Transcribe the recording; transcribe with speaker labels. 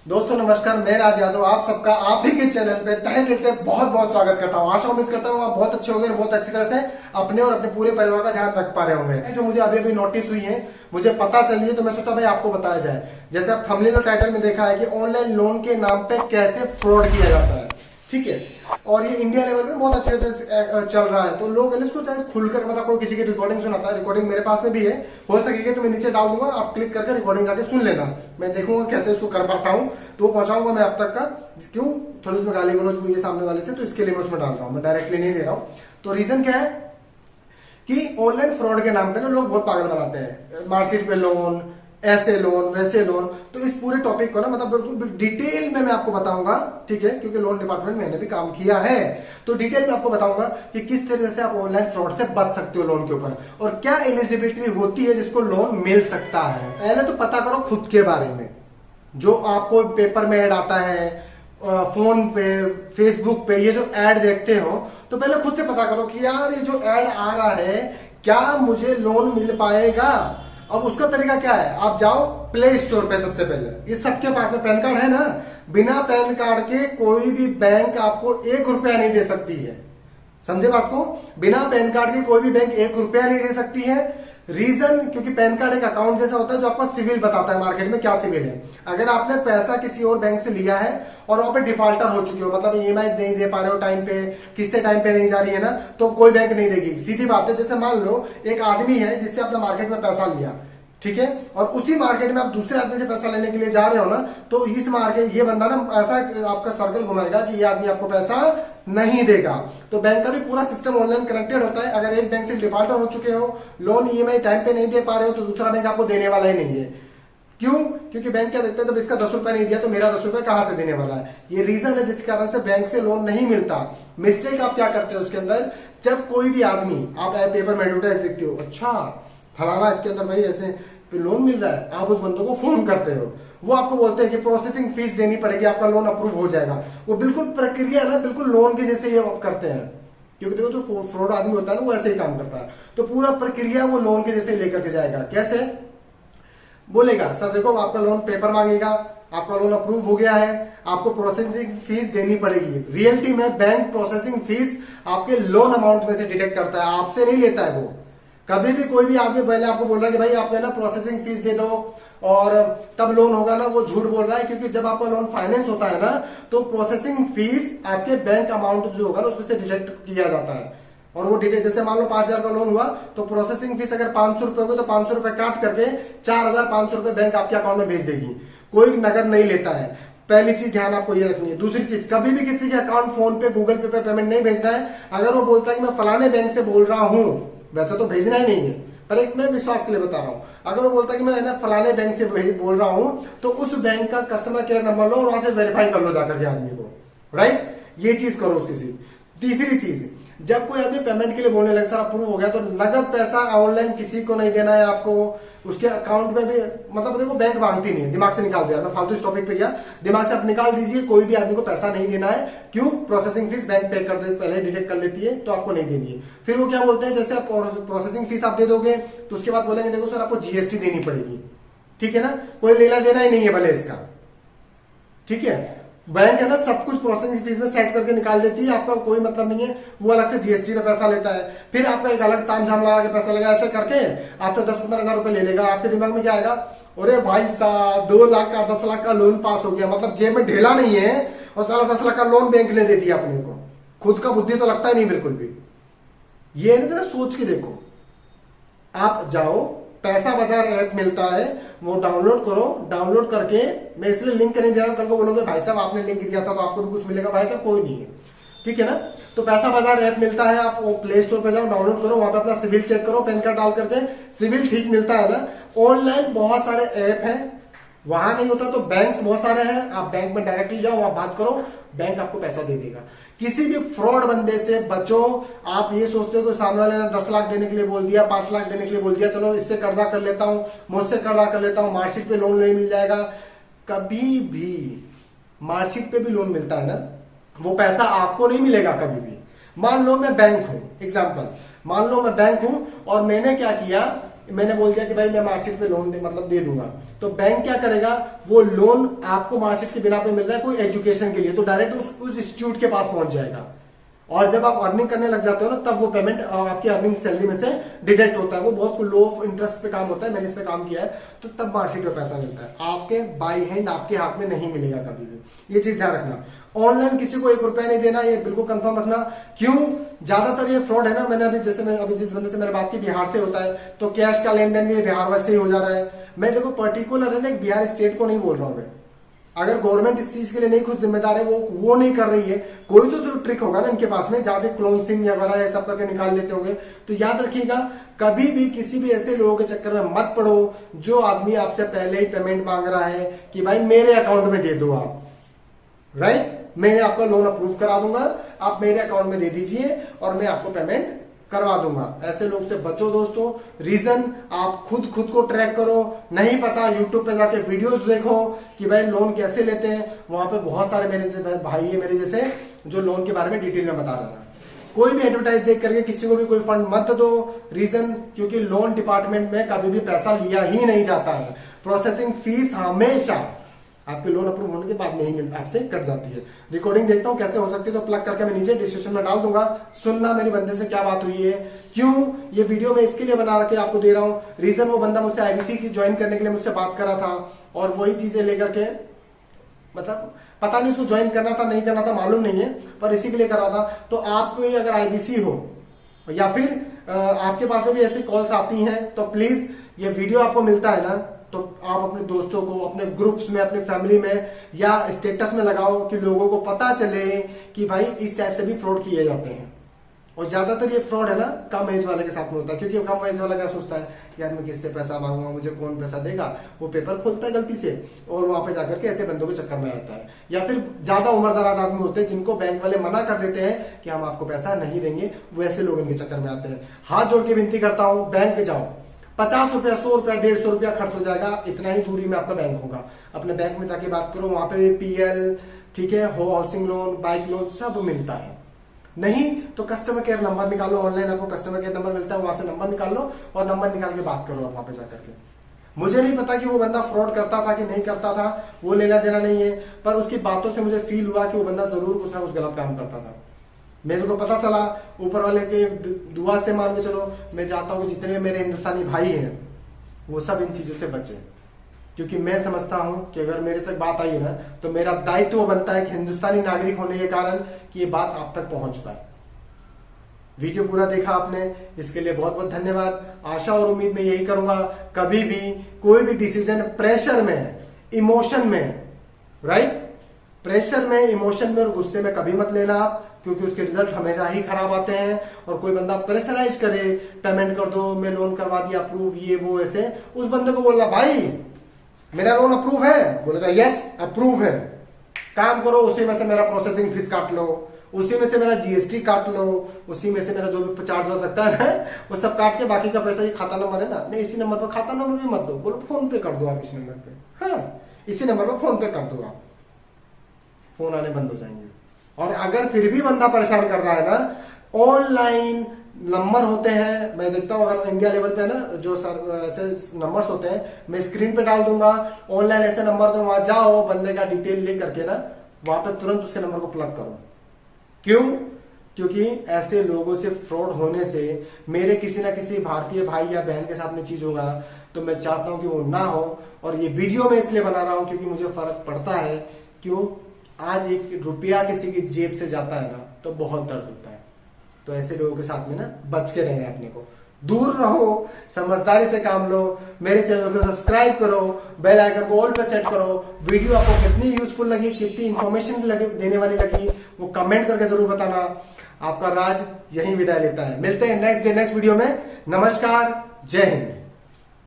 Speaker 1: दोस्तों नमस्कार, मैं राज यादव आप सबका आप ही के चैनल पे तहे दिल से बहुत बहुत स्वागत करता हूँ। आशा उम्मीद करता हूँ आप बहुत अच्छे होंगे और बहुत अच्छी तरह से अपने और अपने पूरे परिवार का ध्यान रख पा रहे होंगे। जो मुझे अभी अभी नोटिस हुई है, मुझे पता चली है, तो मैं सोचा भाई आपको बताया जाए। जैसे आप थंबनेल और टाइटल में देखा है कि ऑनलाइन लोन के नाम पे कैसे फ्रॉड किया जाता है, ठीक है। और ये इंडिया लेवल में बहुत अच्छे से चल रहा है, तो लोग इसको चाहे खुलकर मतलब कोई किसी की रिकॉर्डिंग सुनाता है। रिकॉर्डिंग मेरे पास में भी है, हो सकेगा तो मैं नीचे डाल दूंगा, आप क्लिक करके रिकॉर्डिंग जाके सुन लेना। मैं देखूंगा कैसे इसको कर पाता हूँ, तो वो पहुंचाऊंगा मैं आप तक का। क्यों थोड़ी उसमें गाली गलौज हुई है सामने वाले से, तो इसके लिए मैं उसमें डाल रहा हूँ, मैं डायरेक्टली नहीं दे रहा हूँ। तो रीजन क्या है कि ऑनलाइन फ्रॉड के नाम पे ना लोग बहुत पागल बनाते हैं। मार्कशीट पे लोन, ऐसे लोन वैसे लोन। तो इस पूरे टॉपिक को ना मतलब बिल्कुल डिटेल में मैं आपको बताऊंगा, ठीक है, क्योंकि लोन डिपार्टमेंट में मैंने भी काम किया है। तो डिटेल में आपको बताऊंगा कि किस तरह से आप ऑनलाइन फ्रॉड से बच सकते हो लोन के ऊपर, और क्या एलिजिबिलिटी होती है जिसको लोन मिल सकता है। पहले तो पता करो खुद के बारे में। जो आपको पेपर में ऐड आता है, फोन पे, फेसबुक पे, ये जो ऐड देखते हो, तो पहले खुद से पता करो कि यार ये जो ऐड आ रहा है क्या मुझे लोन मिल पाएगा। अब उसका तरीका क्या है, आप जाओ प्ले स्टोर पे। सबसे पहले ये सबके पास में पैन कार्ड है ना, बिना पैन कार्ड के कोई भी बैंक आपको 1 रुपया नहीं दे सकती है। समझे बात को, बिना पैन कार्ड के कोई भी बैंक 1 रुपया नहीं दे सकती है। रीजन, क्योंकि पैन कार्ड एक अकाउंट जैसा होता है जो आपका सिविल बताता है मार्केट में क्या सिविल है। अगर आपने पैसा किसी और बैंक से लिया है और वहां पे डिफॉल्टर हो चुके हो, मतलब ईएमआई नहीं दे पा रहे हो टाइम पे, किस्तें टाइम पे नहीं जा रही है ना, तो कोई बैंक नहीं देगी। सीधी बात है। जैसे मान लो एक आदमी है जिससे आपने मार्केट में पैसा लिया, ठीक है, और उसी मार्केट में आप दूसरे आदमी से पैसा लेने के लिए जा रहे हो ना, तो इस मार्केट ये बंदा ना ऐसा आपका सर्कल घुमाएगा कि ये आदमी आपको पैसा नहीं देगा। तो बैंक का भी पूरा सिस्टम ऑनलाइन कनेक्टेड होता है। अगर एक बैंक से डिफॉल्टर हो चुके हो, लोन ईएमआई टाइम पे नहीं दे पा रहे हो, तो दूसरा बैंक आपको देने वाला ही नहीं है। क्यों? क्योंकि बैंक क्या देखते हैं, जब इसका 10 रुपया नहीं दिया तो मेरा 10 रुपया कहां से देने वाला है। ये रीजन है जिस कारण से बैंक से लोन नहीं मिलता। मिस्टेक आप क्या करते हो उसके अंदर, जब कोई भी आदमी, आप पेपर में एडवर्टाइज देखते हो, अच्छा फलाना इसके अंदर भाई ऐसे लोन मिल रहा है, आप उस बंदे को फोन करते हो, वो आपको बोलते हैं कि प्रोसेसिंग फीस देनी पड़ेगी, आपका लोन अप्रूव हो जाएगा। वो बिल्कुल प्रक्रिया ना बिल्कुल लोन के जैसे ये करते हैं, क्योंकि देखो जो फ्रॉड आदमी होता है ना वो ऐसे ही काम करता है। तो पूरा प्रक्रिया वो लोन के जैसे लेकर के जाएगा। कैसे बोलेगा, सर देखो आपका लोन पेपर मांगेगा, आपका लोन अप्रूव हो गया है, आपको प्रोसेसिंग फीस देनी पड़ेगी। रियलिटी में बैंक प्रोसेसिंग फीस आपके लोन अमाउंट में से डिटेक्ट करता है, आपसे नहीं लेता है वो। कभी भी कोई भी आदमी पहले आपको बोल रहा है कि भाई आपने ना प्रोसेसिंग फीस दे दो और तब लोन होगा ना, वो झूठ बोल रहा है। क्योंकि जब आपका लोन फाइनेंस होता है ना, तो प्रोसेसिंग फीस आपके बैंक अमाउंट जो होगा ना उसमें से डिटेक्ट किया जाता है। और वो डिटेल, जैसे मान लो 5,000 का लोन हुआ, तो प्रोसेसिंग फीस अगर 500 रुपए होगी तो 500 रुपए काट करके 4,500 रुपए बैंक आपके अकाउंट में भेज देगी। कोई नगद नहीं लेता है। पहली चीज ध्यान आपको ये रखनी है। दूसरी चीज, कभी भी किसी के अकाउंट फोन पे, गूगल पे पेमेंट नहीं भेजना है। अगर वो बोलता है कि मैं फलाने बैंक से बोल रहा हूं, वैसे तो भेजना ही नहीं है, पर एक मैं विश्वास के लिए बता रहा हूं। अगर वो बोलता है कि मैं ना फलाने बैंक से बोल रहा हूं, तो उस बैंक का कस्टमर केयर नंबर लो और वहां से वेरीफाई कर लो जाकर के आदमी को, राइट। ये चीज करो उसकी चीज। तीसरी चीज, जब कोई आदमी पेमेंट के लिए बोलने लगे सर अप्रूव हो गया, तो नगद पैसा ऑनलाइन किसी को नहीं देना है आपको। उसके अकाउंट में भी मतलब देखो बैंक मांगती नहीं है, दिमाग से निकाल दिया। मैं फालतू इस टॉपिक पे गया, दिमाग से आप निकाल दीजिए। कोई भी आदमी को पैसा नहीं देना है। क्यों? प्रोसेसिंग फीस बैंक पे कर दे, पहले डिटेक्ट कर लेती है, तो आपको नहीं देनी है। फिर वो क्या बोलते हैं, जैसे आप प्रोसेसिंग फीस आप दे दोगे तो उसके बाद बोलेंगे देखो सर आपको जीएसटी देनी पड़ेगी, ठीक है ना। कोई लेना देना ही नहीं है भले इसका, ठीक है। बैंक है ना सब कुछ प्रोसेसिंग फीस में सेट करके निकाल देती है, आपका कोई मतलब नहीं है। वो अलग से जीएसटी में पैसा लेता है, फिर आपका एक अलग तामझाम लगा के पैसा लगा, ऐसे करके आपसे 10-15 हजार रुपए ले लेगा। आपके दिमाग में क्या आएगा, अरे भाई साहब 2 लाख का 10 लाख का लोन पास हो गया, मतलब जेब में ढेला नहीं है और साला 10 लाख का लोन बैंक ने दे दिया अपने को। खुद का बुद्धि तो लगता ही नहीं बिल्कुल भी। ये ना सोच के देखो। आप जाओ, पैसा बाजार ऐप मिलता है, वो डाउनलोड करो। डाउनलोड करके, मैं इसलिए लिंक नहीं दे रहा हूं, कल को बोलोगे भाई साहब आपने लिंक दिया था तो आपको भी कुछ मिलेगा। भाई साहब कोई नहीं है, ठीक है ना। तो पैसा बाजार ऐप मिलता है, आप प्ले स्टोर पे जाओ, डाउनलोड करो, वहां पे अपना सिविल चेक करो, पैन कार्ड डाल करके सिविल ठीक मिलता है ना। ऑनलाइन बहुत सारे ऐप हैं, वहां नहीं होता तो बैंक बहुत सारे हैं। आप बैंक में डायरेक्टली जाओ, वहां बात करो, बैंक आपको पैसा दे देगा। किसी भी फ्रॉड बंदे से बचो। आप ये सोचते हो कि सामने वाले ने 10 लाख देने के लिए बोल दिया, 5 लाख देने के लिए बोल दिया, चलो इससे कर्जा कर लेता हूं, मुझसे कर्जा कर लेता हूं, मार्कशीट पे लोन नहीं मिल जाएगा। कभी भी मार्कशीट पे भी लोन मिलता है ना, वो पैसा आपको नहीं मिलेगा कभी भी। मान लो मैं बैंक हूं, एग्जाम्पल, मान लो मैं बैंक हूं और मैंने क्या किया, मैंने बोल दिया कि भाई मैं मार्कशीट पे लोन दे दूंगा, तो बैंक क्या करेगा, वो लोन आपको मार्कशीट के बिना पे मिल रहा है कोई एजुकेशन के लिए, तो डायरेक्ट उस इंस्टीट्यूट के पास पहुंच जाएगा। और जब आप अर्निंग करने लग जाते हो ना, तब वो पेमेंट आपकी अर्निंग सैलरी में से डिडक्ट होता है। वो बहुत लो इंटरेस्ट पे काम होता है, मैंने इस पे काम किया है, तो तब मार्कशीट पे पैसा मिलता है। आपके बाई हैंड आपके हाथ में नहीं मिलेगा कभी भी, ये चीज ध्यान रखना। ऑनलाइन किसी को 1 रुपया नहीं देना, ये बिल्कुल कंफर्म रखना। क्यों? ज्यादातर ये फ्रॉड है ना, मैंने अभी जिस बंदे से मैंने बात की बिहार से होता है, तो कैश का लेन देन भी बिहार वैसे ही हो जा रहा है। मैं देखो पर्टिकुलर है ना, बिहार स्टेट को नहीं बोल रहा हूं मैं, अगर गवर्नमेंट इस चीज के लिए नहीं खुद जिम्मेदार है, वो नहीं कर रही है, कोई तो ट्रिक होगा ना इनके पास में, जहां से क्लोनसिंग या वगैरह सब करके निकाल लेते होंगे। तो याद रखिएगा, कभी भी किसी भी ऐसे लोगों के चक्कर में मत पड़ो जो आदमी आपसे पहले ही पेमेंट मांग रहा है कि भाई मेरे अकाउंट में दे दो आप, राइट, मैंने आपका लोन अप्रूव करा दूंगा, आप मेरे अकाउंट में दे दीजिए और मैं आपको पेमेंट करवा दूंगा। ऐसे लोग से बचो दोस्तों। रीजन, आप खुद को ट्रैक करो। नहीं पता, यूट्यूब पे जाके वीडियोस देखो कि भाई लोन कैसे लेते हैं। वहां पे बहुत सारे मेरे भाई है मेरे जैसे जो लोन के बारे में डिटेल में बता रहे हैं। कोई भी एडवर्टाइज देख करके किसी को भी कोई फंड मत दो। रीजन, क्योंकि लोन डिपार्टमेंट में कभी भी पैसा लिया ही नहीं जाता है। प्रोसेसिंग फीस हमेशा आपके लोन अप्रूव होने के बाद नहीं मिलता, आपसे कट जाती है। रिकॉर्डिंग देखता हूं कैसे हो सकती है, तो प्लग करके मैं नीचे डिस्क्रिप्शन में डाल दूंगा। सुनना मेरी बंदे से क्या बात हुई है, क्यों ये वीडियो मैं इसके लिए बना के आपको दे रहा हूं। रीजन, वो बंदा मुझसे आईबीसी की ज्वाइन करने के लिए मुझसे बात कर रहा था, और वही चीजें लेकर के, मतलब पता नहीं उसको ज्वाइन करना था नहीं करना था मालूम नहीं है, पर इसी के लिए कर रहा था। तो आप अगर आईबीसी हो या फिर आपके पास में भी ऐसी कॉल्स आती हैं, तो प्लीज ये वीडियो आपको मिलता है ना, तो आप अपने दोस्तों को, अपने ग्रुप्स में, अपनी फैमिली में या स्टेटस में लगाओ कि लोगों को पता चले कि भाई इस टाइप से भी फ्रॉड किए जाते हैं। और ज्यादातर ये फ्रॉड है ना कम एज वाले के साथ में होता है, क्योंकि कम एज वाला क्या सोचता है, यार मैं किससे पैसा मांगूंगा, मुझे कौन पैसा देगा। वो पेपर खोलता है गलती से और वहां पे जाकर के ऐसे बंदों के चक्कर में आता है। या फिर ज्यादा उम्रदराज आदमी होते हैं जिनको बैंक वाले मना कर देते हैं कि हम आपको पैसा नहीं देंगे, वैसे लोग इनके चक्कर में आते हैं। हाथ जोड़ के विनती करता हूं, बैंक पे जाओ, 50 रुपया, 100 रुपया, 150 रुपया खर्च हो जाएगा, इतना ही दूरी में आपका बैंक होगा। अपने बैंक में जाके बात करो, वहां पे पीएल, ठीक है, हाउसिंग लोन, बाइक लोन सब मिलता है। नहीं तो कस्टमर केयर नंबर निकालो, ऑनलाइन आपको कस्टमर केयर नंबर मिलता है, वहां से नंबर निकाल लो और नंबर निकाल के बात करो वहां पे जाकर के। मुझे नहीं पता कि वो बंदा फ्रॉड करता था कि नहीं करता था, वो लेना देना नहीं है, पर उसकी बातों से मुझे फील हुआ कि वो बंदा जरूर कुछ ना कुछ गलत काम करता था। मेरे को पता चला, ऊपर वाले के दुआ से मान के चलो, मैं चाहता हूं कि जितने मेरे हिंदुस्तानी भाई हैं वो सब इन चीजों से बचे, क्योंकि मैं समझता हूं कि अगर मेरे तक बात आई है ना, तो मेरा दायित्व बनता है कि हिंदुस्तानी नागरिक होने के कारण कि ये बात आप तक पहुंच पाए। वीडियो पूरा देखा आपने, इसके लिए बहुत बहुत धन्यवाद। आशा और उम्मीद मैं यही करूंगा, कभी भी कोई भी डिसीजन प्रेशर में, इमोशन में, राइट, प्रेशर में, इमोशन में और गुस्से में कभी मत लेना आप, क्योंकि उसके रिजल्ट हमेशा ही खराब आते हैं। और कोई बंदा प्रेशराइज करे, पेमेंट कर दो, मैं लोन करवा दिया अप्रूव, ये वो, ऐसे उस बंदे को बोलना, भाई मेरा लोन अप्रूव है, बोलेगा यस अप्रूव है, काम करो, उसी में से मेरा प्रोसेसिंग फीस काट लो, उसी में से मेरा जीएसटी काट लो, उसी में से मेरा जो भी चार्ज हो सकता है वो सब काट के बाकी का पैसा ये खाता नंबर है ना, नहीं इसी नंबर पर खाता नंबर भी मत दो, बोलो फोन पे कर दो आप इस नंबर पे, हाँ इसी नंबर पर फोन पे कर दो आप, फोन आने बंद हो जाएंगे। और अगर फिर भी बंदा परेशान कर रहा है ना, ऑनलाइन नंबर होते हैं, मैं देखता हूं अगर इंडिया लेवल पे ना जो ऐसे नंबर्स होते हैं, मैं स्क्रीन पे डाल दूंगा, ऑनलाइन ऐसे नंबर, तो वहां जाओ, बंदे का डिटेल ले करके ना वहां पे तुरंत उसके नंबर को प्लग करो। क्यों? क्योंकि ऐसे लोगों से फ्रॉड होने से मेरे किसी ना किसी भारतीय भाई या बहन के साथ में चीज होगा, तो मैं चाहता हूं कि वो ना हो। और ये वीडियो मैं इसलिए बना रहा हूं क्योंकि मुझे फर्क पड़ता है। क्यों? आज 1 रुपया किसी की जेब से जाता है ना, तो बहुत दर्द होता है। तो ऐसे लोगों के साथ में ना बच के रहना, अपने को दूर रहो, समझदारी से काम लो। मेरे चैनल को सब्सक्राइब करो, बेल आइकन को ऑल पे सेट करो। वीडियो आपको कितनी यूजफुल लगी, कितनी इंफॉर्मेशन देने वाली लगी, वो कमेंट करके जरूर बताना। आपका राज यही विदाई लेता है। मिलते हैं नेक्स्ट वीडियो में। नमस्कार, जय हिंद।